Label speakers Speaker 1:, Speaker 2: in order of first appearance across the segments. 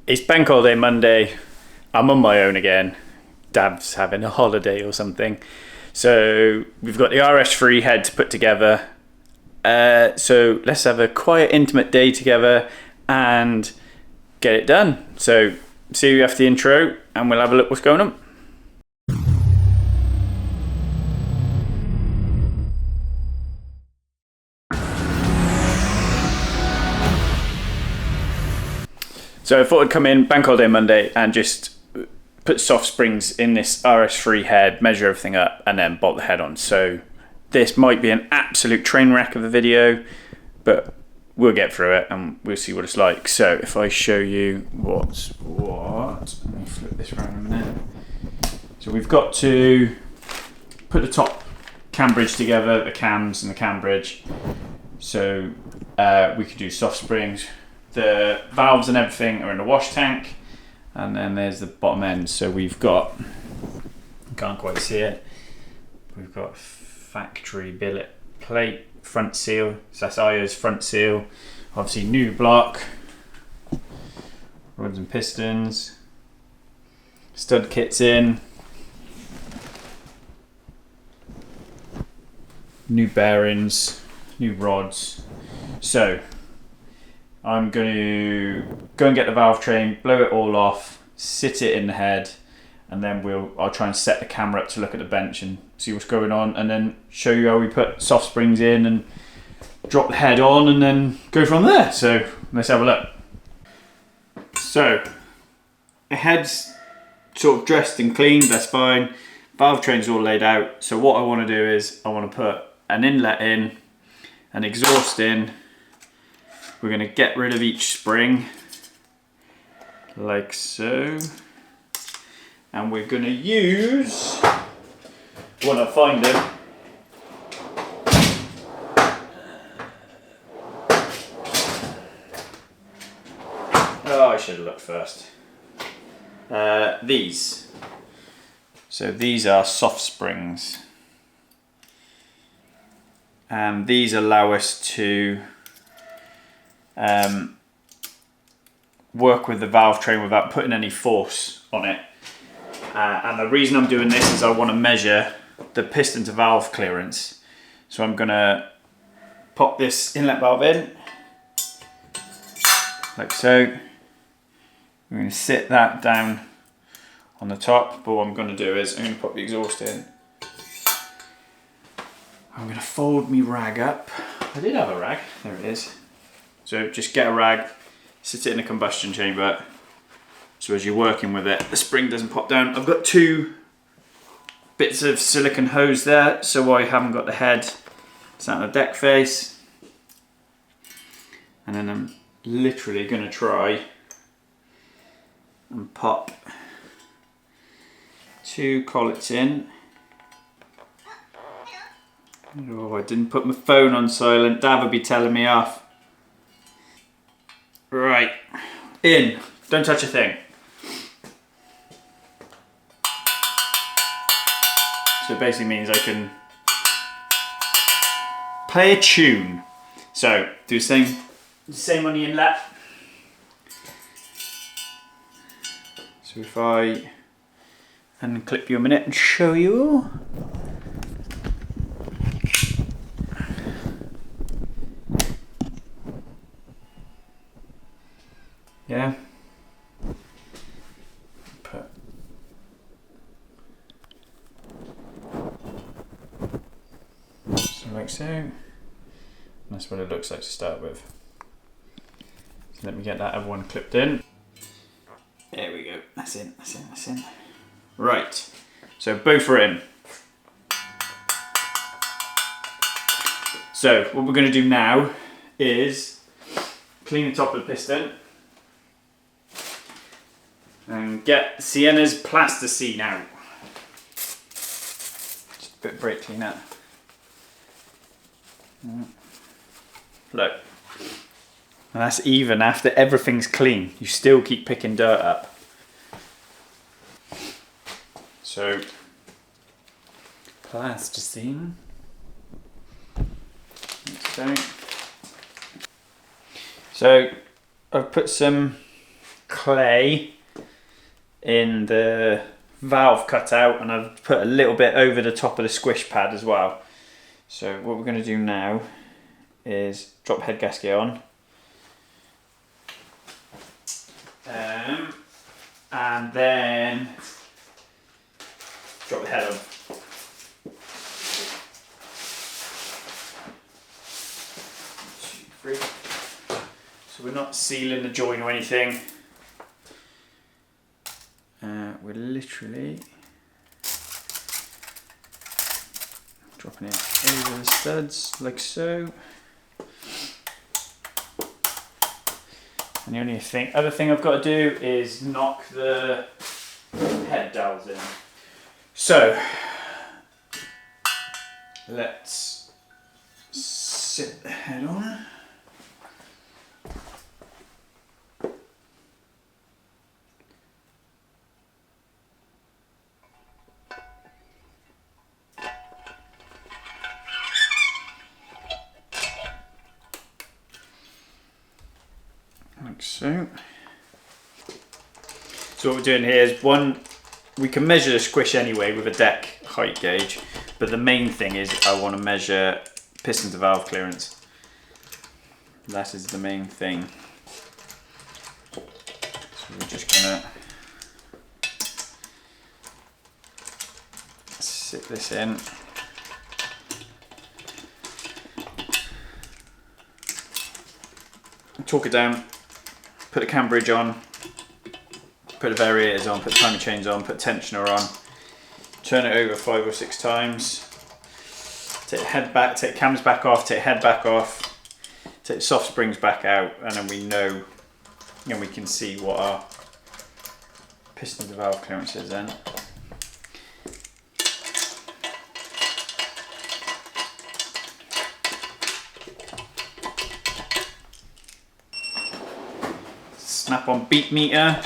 Speaker 1: It's bank holiday Monday. I'm on my own again. Dad's having a holiday or something. So we've got the RS3 head to put together. So let's have a quiet, intimate day together and get it done. So see you after the intro and we'll have a look what's going on. So I thought I'd come in bank holiday Monday and just put soft springs in this RS3 head, measure everything up, and then bolt the head on. So this might be an absolute train wreck of a video, but we'll get through it and we'll see what it's like. So if I show you what's what, let me flip this around a minute. So we've got to put the top cam bridge together, the cams and the cam bridge. So we could do soft springs. The valves and everything are in the wash tank, and then there's the bottom end. So we've got, you can't quite see it, we've got factory billet plate front seal, so that's Io's front seal, obviously new block, rods and pistons, stud kits in, new bearings, new rods. So I'm going to go and get the valve train, blow it all off, sit it in the head, and then I'll try and set the camera up to look at the bench and see what's going on, and then show you how we put soft springs in and drop the head on and then go from there. So let's have a look. So the head's sort of dressed and cleaned, that's fine. Valve train's all laid out. So what I want to do is I want to put an inlet in, an exhaust in. We're going to get rid of each spring, like so. And we're going to use, when I find them, oh, I should have looked first. These. So these are soft springs. And these allow us to work with the valve train without putting any force on it. And the reason I'm doing this is I want to measure the piston to valve clearance. So I'm going to pop this inlet valve in, like so. I'm going to sit that down on the top, but what I'm going to do is I'm going to put the exhaust in. I'm going to fold my rag up. I did have a rag, there it is. So just get a rag, sit it in a combustion chamber, so as you're working with it, the spring doesn't pop down. I've got two bits of silicone hose there, so I haven't got the head sat on the deck face. And then I'm literally going to try and pop two collets in. Oh, I didn't put my phone on silent. Dad would be telling me off. Right, in. Don't touch a thing. So it basically means I can play a tune. So do the same on the inlet. So if I unclip you a minute and show you. Yeah. So like so. That's what it looks like to start with. So let me get that other one clipped in. There we go. That's in, that's in, that's in. Right. So both are in. So what we're going to do now is clean the top of the piston and get Sienna's plasticine out. Just a bit of brake clean up. Look, and that's even after everything's clean. You still keep picking dirt up. So, plasticine. So I've put some clay in the valve cutout, and I've put a little bit over the top of the squish pad as well. So what we're going to do now is drop head gasket on, and then drop the head on. So we're not sealing the join or anything. We're literally dropping it over the studs like so. And the only other thing I've got to do is knock the head dowels in. So let's sit the head on. Like so. So what we're doing here is we can measure the squish anyway with a deck height gauge, but the main thing is I want to measure piston to valve clearance. That is the main thing. So we're just gonna sit this in. Torque it down, put the cam bridge on, put the variators on, put the timing chains on, put tensioner on, turn it over 5 or 6 times, take the head back, take cams back off, take head back off, take the soft springs back out, and then we know, and we can see what our piston to valve clearance is then. Snap on beat meter.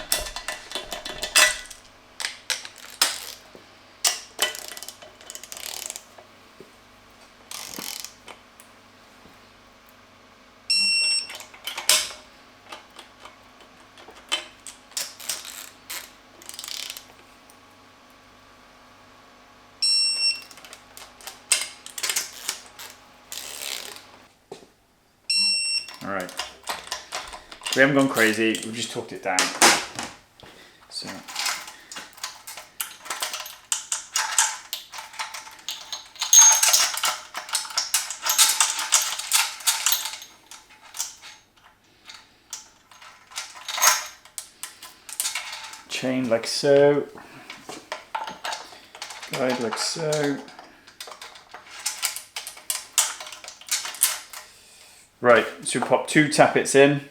Speaker 1: All right. We haven't gone crazy, we've just torqued it down. So chain like so, guide like so. Right, so we pop 2 tappets in.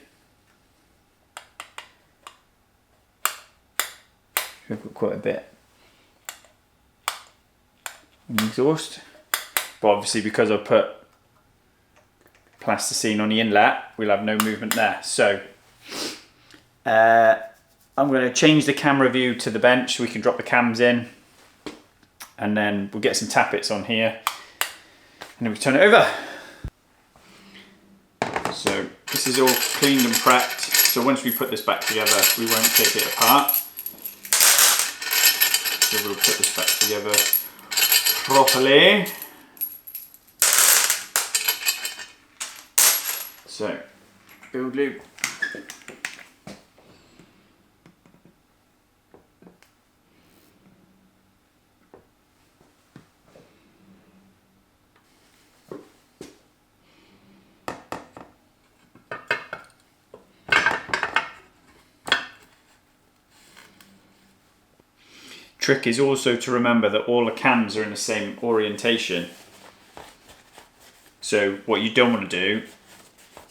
Speaker 1: We've got quite a bit in the exhaust, but obviously because I put plasticine on the inlet, we'll have no movement there. So I'm going to change the camera view to the bench so we can drop the cams in, and then we'll get some tappets on here, and then we turn it over. So this is all cleaned and prepped, so once we put this back together we won't take it apart. So we'll put this back together properly. So, build loop. Trick is also to remember that all the cams are in the same orientation. So what you don't want to do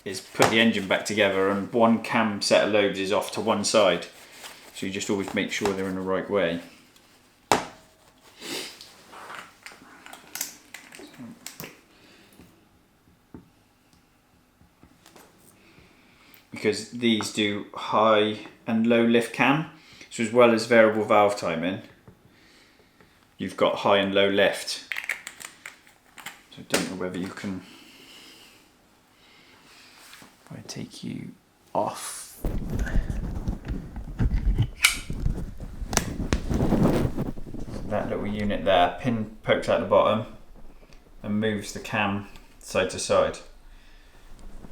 Speaker 1: is put the engine back together and one cam set of lobes is off to one side. So you just always make sure they're in the right way. Because these do high and low lift cam, so as well as variable valve timing, you've got high and low lift. So I don't know whether you can, if I take you off, that little unit there. Pin pokes out the bottom and moves the cam side to side.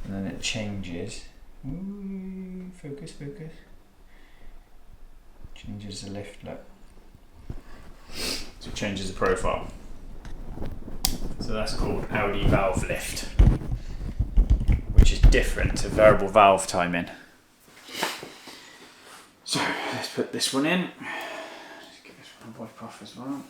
Speaker 1: And then it changes. Ooh, focus, focus. Changes the lift, look. So it changes the profile. So that's called Audi valve lift, which is different to variable valve timing. So let's put this one in. Let's get this one wipe off as well.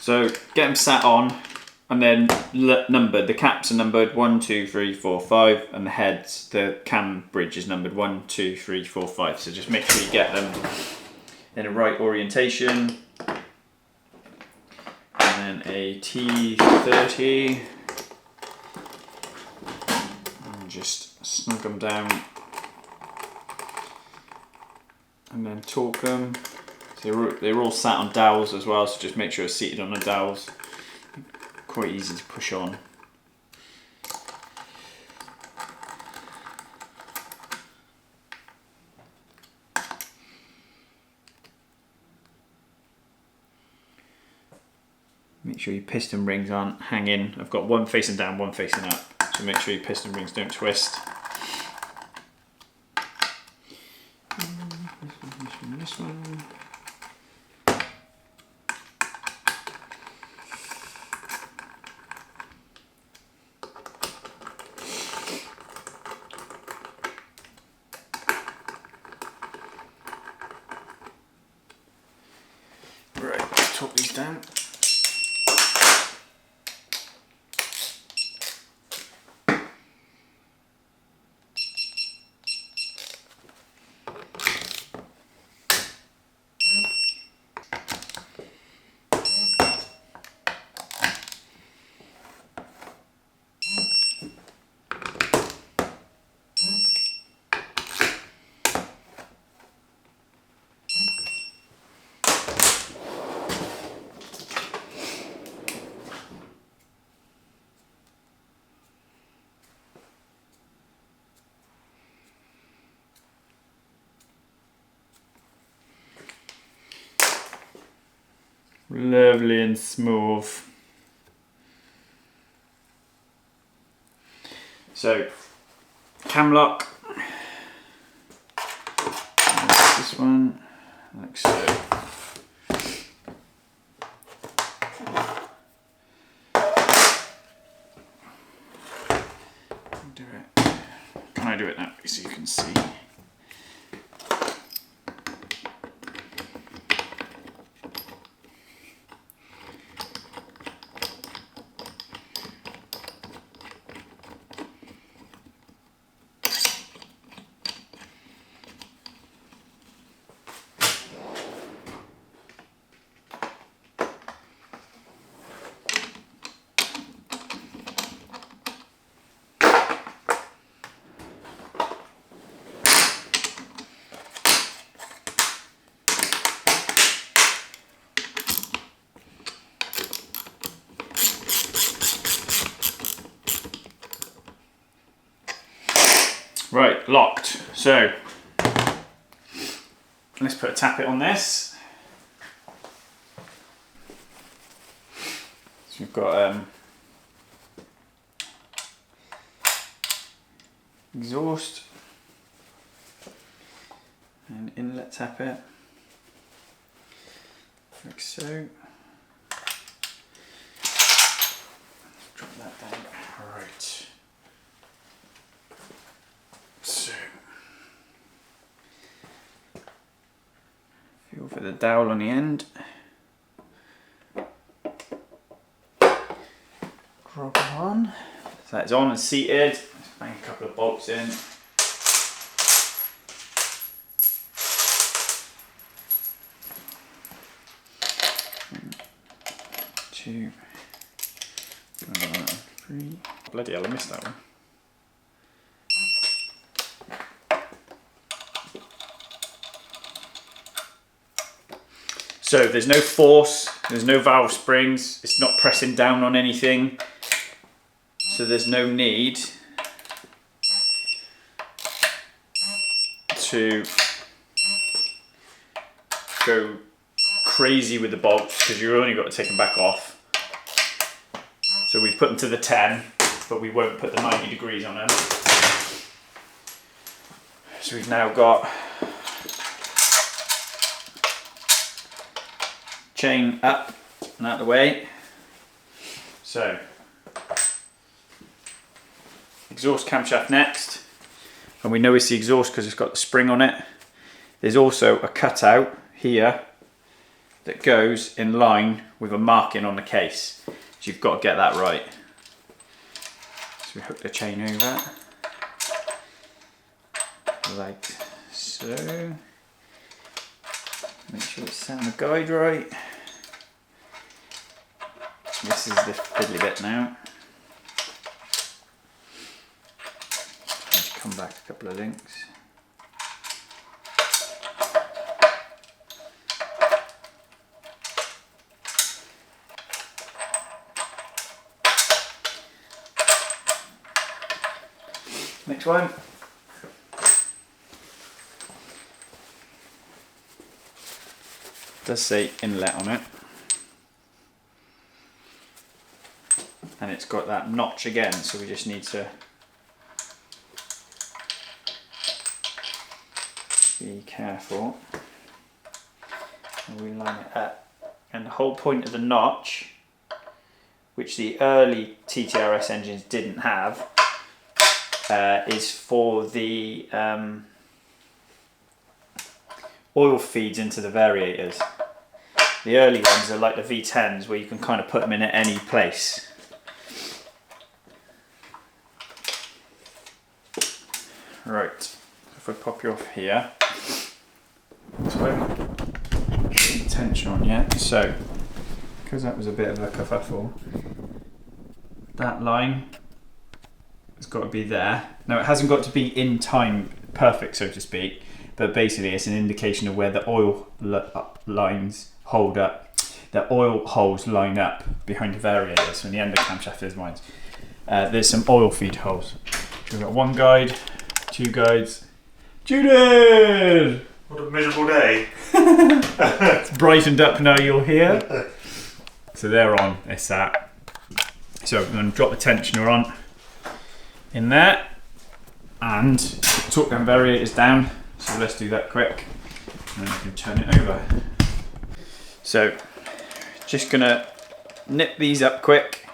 Speaker 1: So get them sat on and then numbered. The caps are numbered 1, 2, 3, 4, 5, and the heads, the cam bridge is numbered 1, 2, 3, 4, 5. So just make sure you get them in a right orientation. And then a T30. And just snug them down. And then torque them. They're all sat on dowels as well, so just make sure it's seated on the dowels. Quite easy to push on. Make sure your piston rings aren't hanging. I've got one facing down, one facing up, so make sure your piston rings don't twist. This one. Right, let's torque these down. Lovely and smooth. So, cam lock. That's this one, like so. Do it. Can I do it that way so you can see? Right, locked. So let's put a tappet on this. So we've got exhaust and inlet tappet, like so. Drop that down. Right. So feel for the dowel on the end. Drop it on. So that's on and seated. Let's bang a couple of bolts in. Two. Three. Bloody hell, I missed that one. So there's no force, there's no valve springs, it's not pressing down on anything. So there's no need to go crazy with the bolts because you've only got to take them back off. So we've put them to the 10, but we won't put the 90 degrees on them. So we've now got chain up and out of the way. So exhaust camshaft next, and we know it's the exhaust because it's got the spring on it. There's also a cutout here that goes in line with a marking on the case. So you've got to get that right. So we hook the chain over, like so. Make sure it's set on the guide right. This is the fiddly bit now. Let's come back a couple of links. Next one. It does say inlet on it. And it's got that notch again, so we just need to be careful. And we line it up. And the whole point of the notch, which the early TTRS engines didn't have, is for the oil feeds into the variators. The early ones are like the V10s where you can kind of put them in at any place. Right, if I pop you off here, so I haven't got tension on yet, so because that was a bit of a kerfuffle, that line has got to be there. Now it hasn't got to be in time perfect, so to speak, but basically it's an indication of where the oil lines hold up. The oil holes line up behind the variators, so in the end of the camshaft there's mines. There's some oil feed holes. So we've got one guide, two guides. Judith!
Speaker 2: What a miserable day.
Speaker 1: It's brightened up now you're here. So they're on, it's that. So I'm going to drop the tensioner on in there and torque them variators down. So let's do that quick and then we can turn it over. So just going to nip these up quick.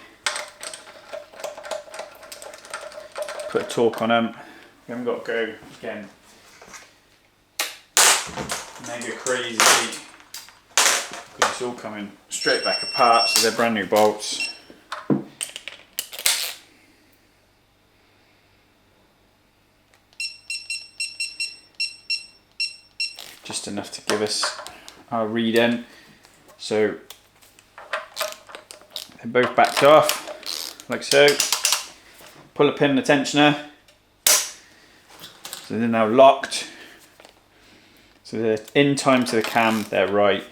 Speaker 1: Put a torque on them. We haven't got to go again mega crazy because it's all coming straight back apart, so they're brand new bolts. Just enough to give us our read in. So they're both backed off like so. Pull a pin in the tensioner. So they're now locked. So they're in time to the cam, they're right.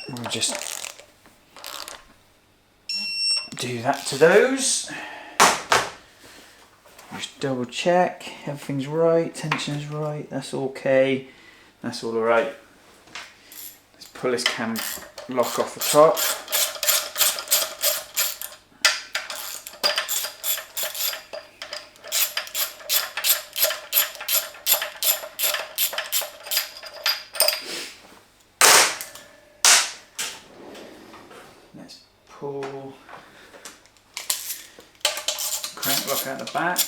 Speaker 1: We'll just do that to those. Just double check, everything's right, tension's right, that's okay, that's all alright. Let's pull this cam lock off the top. pull crank lock out the back.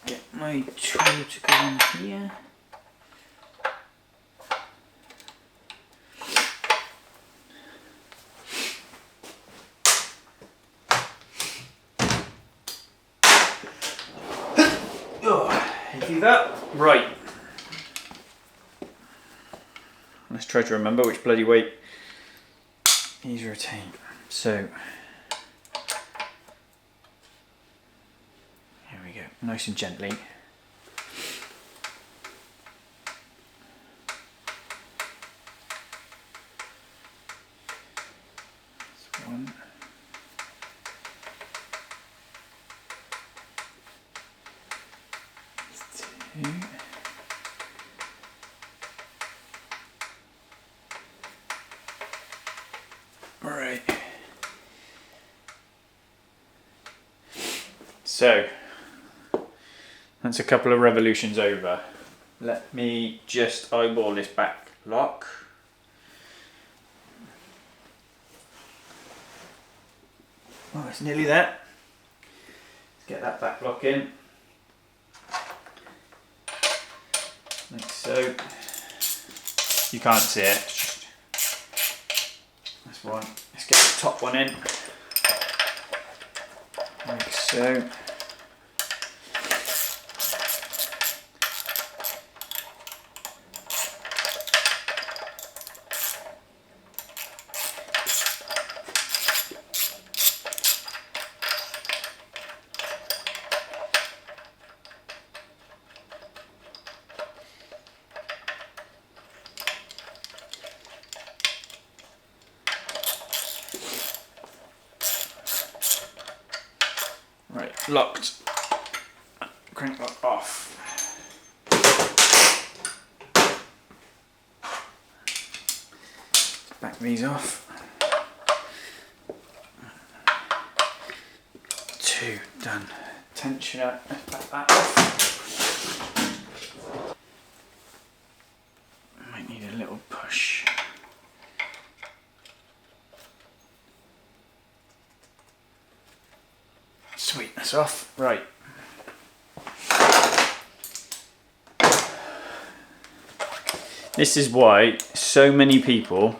Speaker 1: Get my tool to go in here. Do that. Right. Let's try to remember which bloody weight he's retained. So, here we go. Nice and gently. That's one. Right. So that's a couple of revolutions over. Let me just eyeball this back lock. Oh, it's nearly there. Let's get that back lock in. Like so. You can't see it. It's just this one. Let's get the top one in. Like so. Right, locked. Crank lock off. Let's back these off. 2 done. Tensioner, let's back that off. Might need a little push. Sweet, that's off. Right. This is why so many people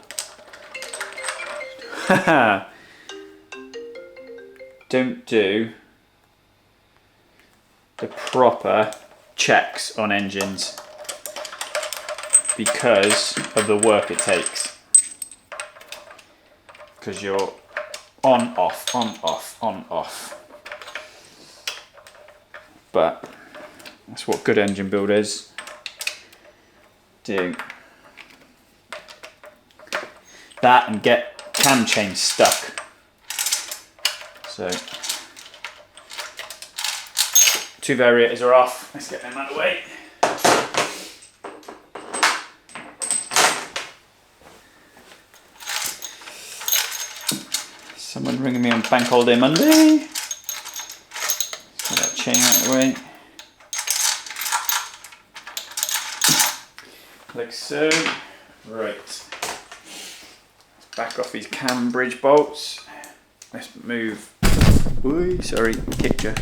Speaker 1: don't do the proper checks on engines because of the work it takes. Because you're on, off, on, off, on, off. But that's what good engine builders do. That and get cam chains stuck. So 2 variators are off. Let's get them out of the way. Someone ringing me on Bank Holiday Monday. Get that chain out of the way. Like so. Right. Let's back off these cam bridge bolts. Let's move. Ooh, sorry, kicked you.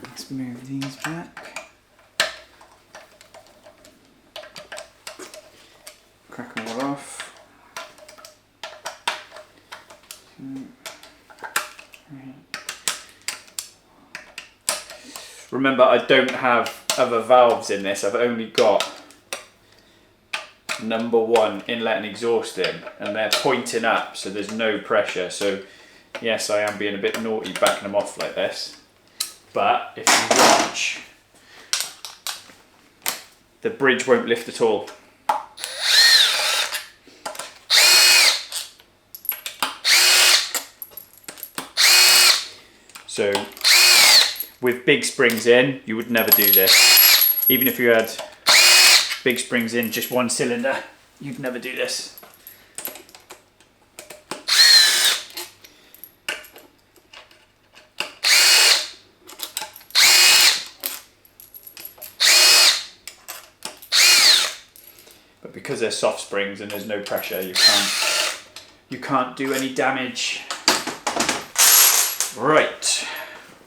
Speaker 1: Let's move these back. Crack them all off. Remember, I don't have other valves in this. I've only got number 1 inlet and exhaust in, and they're pointing up, so there's no pressure. So yes, I am being a bit naughty backing them off like this, but if you watch, the bridge won't lift at all. So with big springs in, you would never do this. Even if you had big springs in just 1 cylinder, you'd never do this. but because they're soft springs and there's no pressure, you can't do any damage. Right,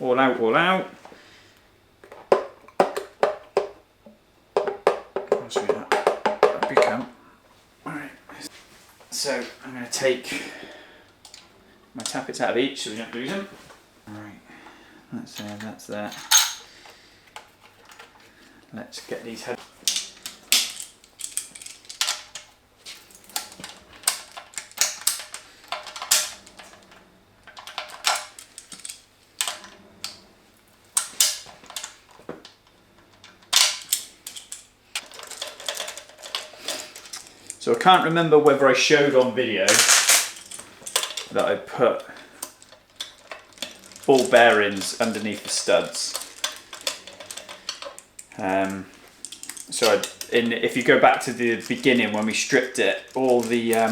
Speaker 1: all out, all out. That'll become. Alright, so I'm going to take my tappets out of each so we don't lose them. Alright, that's there, that's there. Let's get these head. So I can't remember whether I showed on video that I put ball bearings underneath the studs. If you go back to the beginning when we stripped it, all they're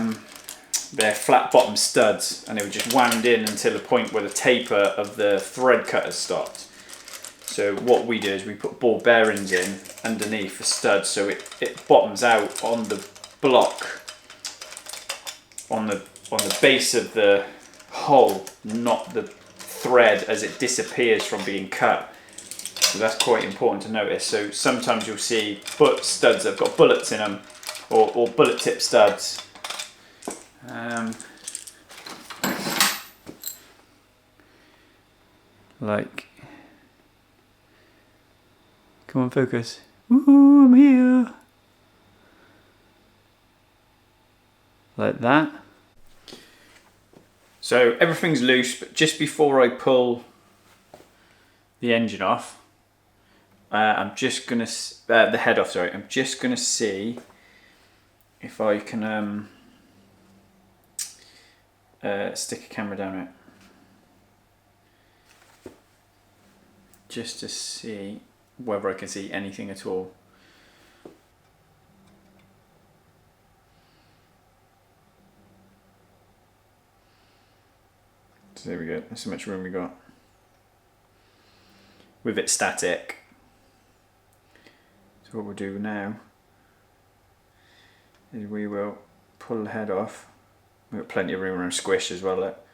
Speaker 1: flat bottom studs, and they were just wound in until the point where the taper of the thread cutter stopped. So what we do is we put ball bearings in underneath the studs, so it bottoms out on the block, on the base of the hole, not the thread as it disappears from being cut. So that's quite important to notice. So sometimes you'll see studs that have got bullets in them, or bullet tip studs. Like, come on, focus. Woohoo, I'm here. Like that. So everything's loose, but just before I pull the engine off, I'm just gonna the head off. Sorry, I'm just gonna see if I can stick a camera down it, just to see whether I can see anything at all. So there we go. That's how much room we got. With it static. So what we'll do now is we will pull the head off. We've got plenty of room around squish as well. Look.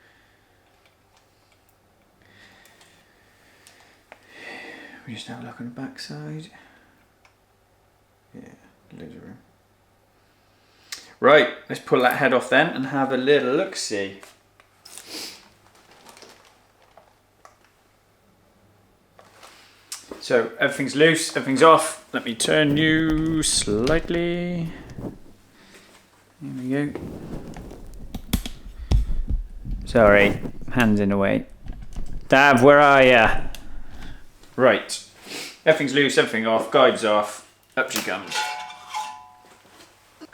Speaker 1: We just have a look on the back side. Yeah, loads of room. Right, let's pull that head off then and have a little look-see. So everything's loose, everything's off. Let me turn you slightly. There we go. Sorry, hands in the way. Dav, where are ya? Right, everything's loose, everything off, guide's off, up she comes. You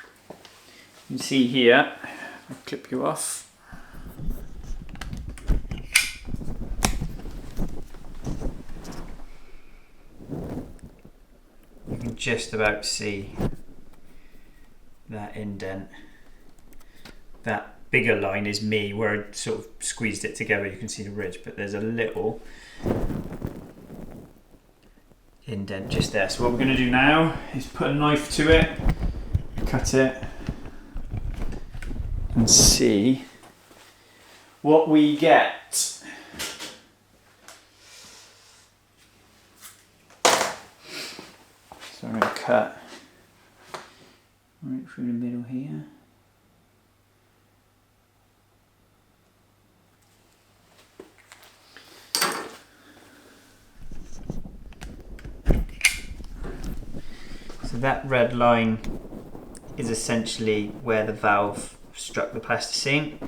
Speaker 1: can see here, I'll clip you off. You can just about see that indent. That bigger line is me, where I sort of squeezed it together. You can see the ridge, but there's a little indent just there. So what we're going to do now is put a knife to it, cut it, and see what we get. So I'm going to cut right through the middle here. So that red line is essentially where the valve struck the plasticine.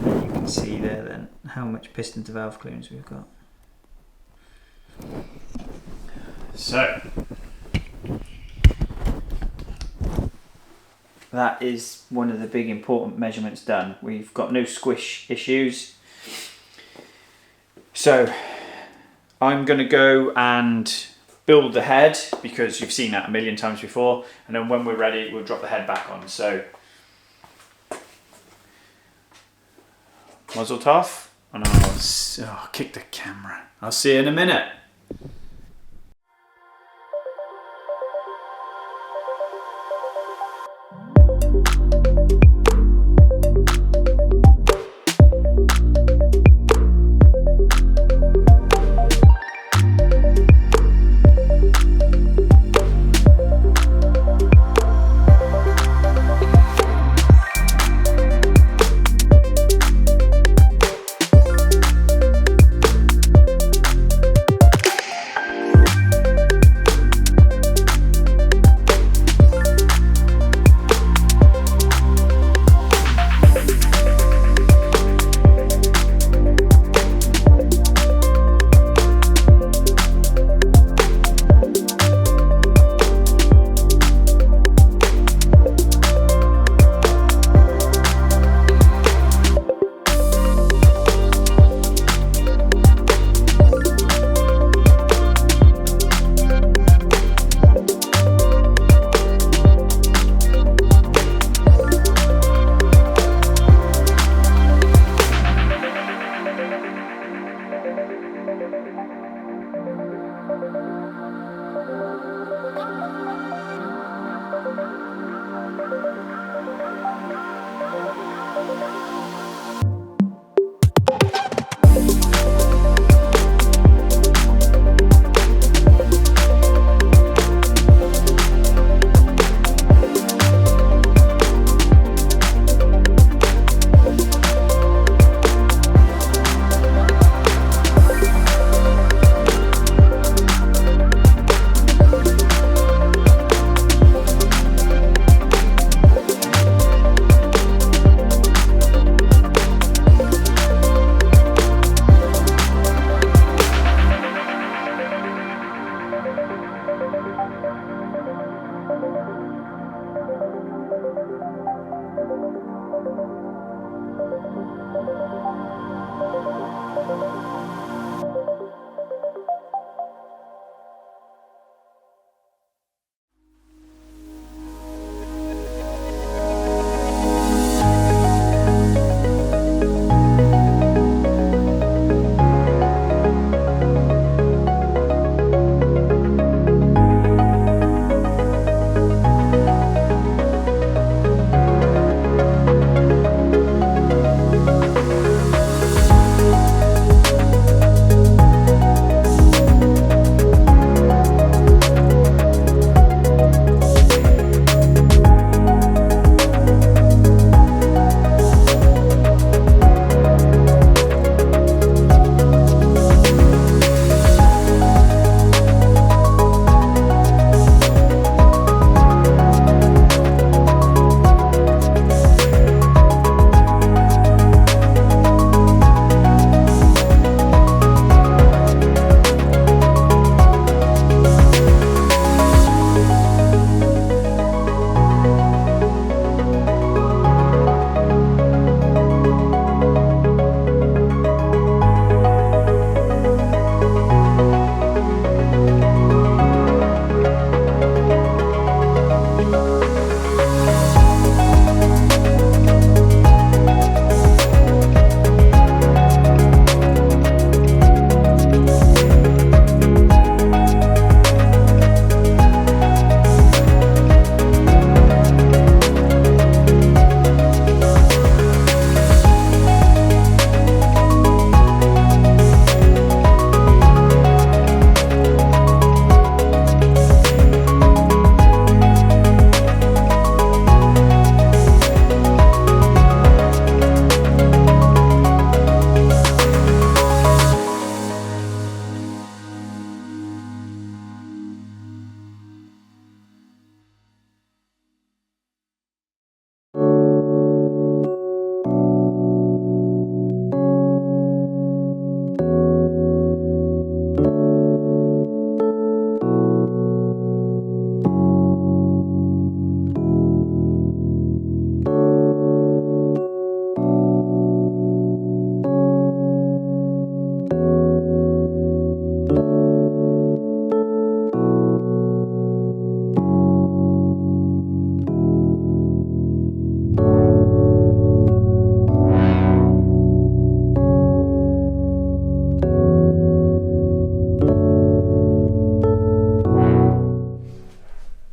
Speaker 1: And you can see there then how much piston to valve clearance we've got. So that is one of the big important measurements done. We've got no squish issues. So I'm going to go and build the head, because you've seen that a million times before, and then when we're ready we'll drop the head back on. So muzzle off, and I'll kick the camera. I'll see you in a minute.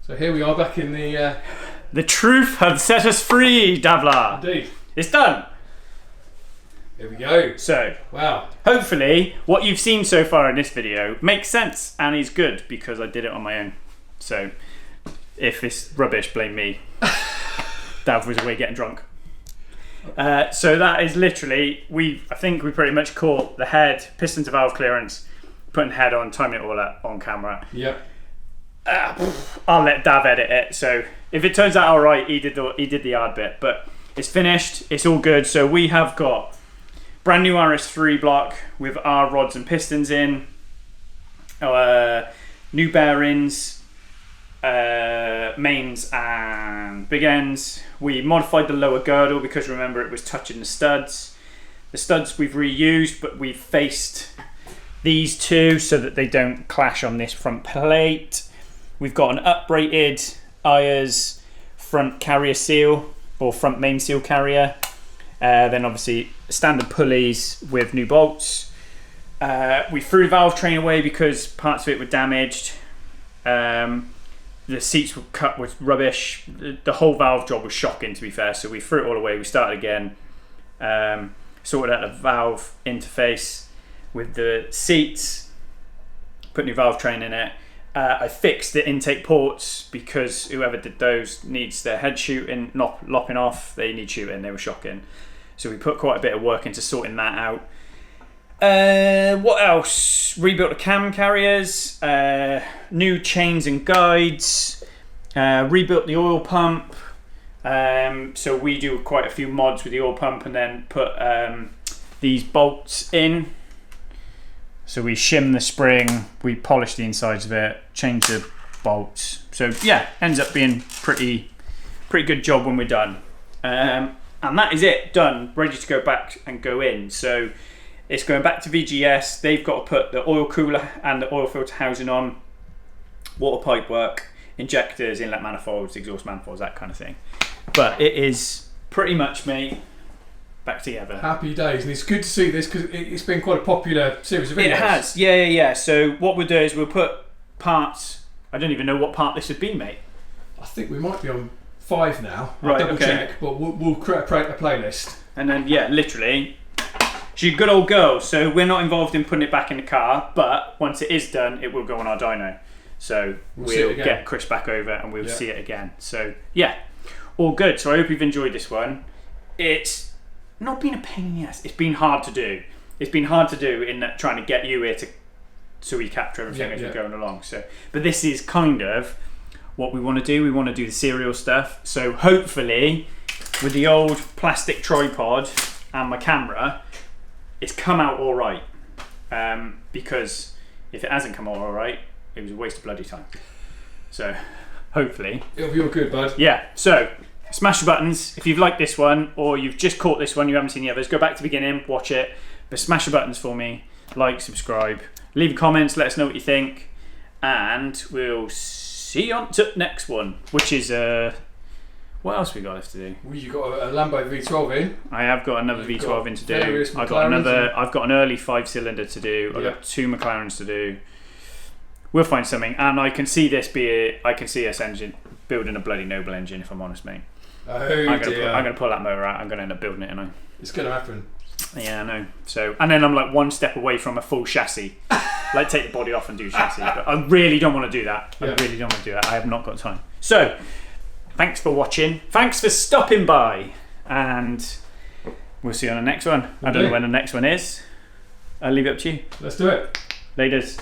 Speaker 2: So here we are back in the...
Speaker 1: The truth has set us free, Davla.
Speaker 2: Indeed.
Speaker 1: It's done.
Speaker 2: Here we go.
Speaker 1: So,
Speaker 2: wow.
Speaker 1: Hopefully, what you've seen so far in this video makes sense and is good because I did it on my own. So, if it's rubbish, blame me. Dav was away getting drunk. So that is literally, I think we pretty much caught the head, piston to valve clearance, putting head on, timing it all up on camera.
Speaker 2: Yep.
Speaker 1: I'll let Dav edit it. So if it turns out all right, he did the hard bit, but it's finished. It's all good. So we have got brand new RS3 block with our rods and pistons in, new bearings, mains and big ends. We modified the lower girdle because remember it was touching the studs. The studs we've reused, but we've faced these two so that they don't clash on this front plate. We've got an uprated Ayers front carrier seal or front main seal carrier. Then obviously standard pulleys with new bolts. We threw the valve train away because parts of it were damaged. The seats were cut with rubbish. The whole valve job was shocking, to be fair. So we threw it all away. We started again. Sorted out the valve interface with the seats. Put new valve train in it. I fixed the intake ports because whoever did those needs their head shooting, not lopping off. They need shooting. They were shocking. So we put quite a bit of work into sorting that out. What else? Rebuilt the cam carriers, new chains and guides, rebuilt the oil pump. So we do quite a few mods with the oil pump and then put these bolts in. So we shim the spring, we polish the insides of it, change the bolts. So yeah, ends up being pretty good job when we're done. And that is it, done, ready to go back and go in. So it's going back to VGS. They've got to put the oil cooler and the oil filter housing on, water pipe work, injectors, inlet manifolds, exhaust manifolds, that kind of thing. But it is pretty much, mate, back together.
Speaker 2: Happy days, and it's good to see this because it's been quite a popular series of videos.
Speaker 1: It has, yeah. So what we'll do is we'll put parts. I don't even know what part this would be, mate.
Speaker 2: I think we might be on 5 now. I'll
Speaker 1: right,
Speaker 2: double
Speaker 1: okay.
Speaker 2: check, but we'll create a playlist.
Speaker 1: And then yeah, literally, she's a good old girl. So we're not involved in putting it back in the car, but once it is done, it will go on our dyno. So we'll get Chris back over and we'll see it again. So yeah, all good. So I hope you've enjoyed this one. It's not been a pain in the ass. It's been hard to do. It's been hard to do in that trying to get you here so we capture everything as we're going along. So, but this is kind of what we want to do. We want to do the serial stuff. So hopefully, with the old plastic tripod and my camera, it's come out all right. Because if it hasn't come out all right, it was a waste of bloody time. So hopefully
Speaker 2: It'll be all good, bud.
Speaker 1: Yeah. So smash the buttons if you've liked this one or you've just caught this one, you haven't seen the others. Go back to the beginning, watch it. But smash the buttons for me. Like, subscribe, leave comments, let us know what you think, and we'll see you on to the next one, which is what else we got left to do?
Speaker 2: Well, you got a Lambo V12 in.
Speaker 1: I have got another V12 in to do. I've got an early 5-cylinder to do. I've got 2 McLarens to do. We'll find something, and I can see us building a bloody noble engine. If I'm honest, mate. I'm gonna pull that motor out. I'm gonna end up building it, and
Speaker 2: it's gonna happen.
Speaker 1: Yeah, I know. So, and then I'm like one step away from a full chassis. Like take the body off and do chassis. But I really don't want to do that. I really don't want to do that. I have not got time. So, thanks for watching. Thanks for stopping by, and we'll see you on the next one. I don't know when the next one is. I'll leave it up to you.
Speaker 2: Let's do it.
Speaker 1: Ladies.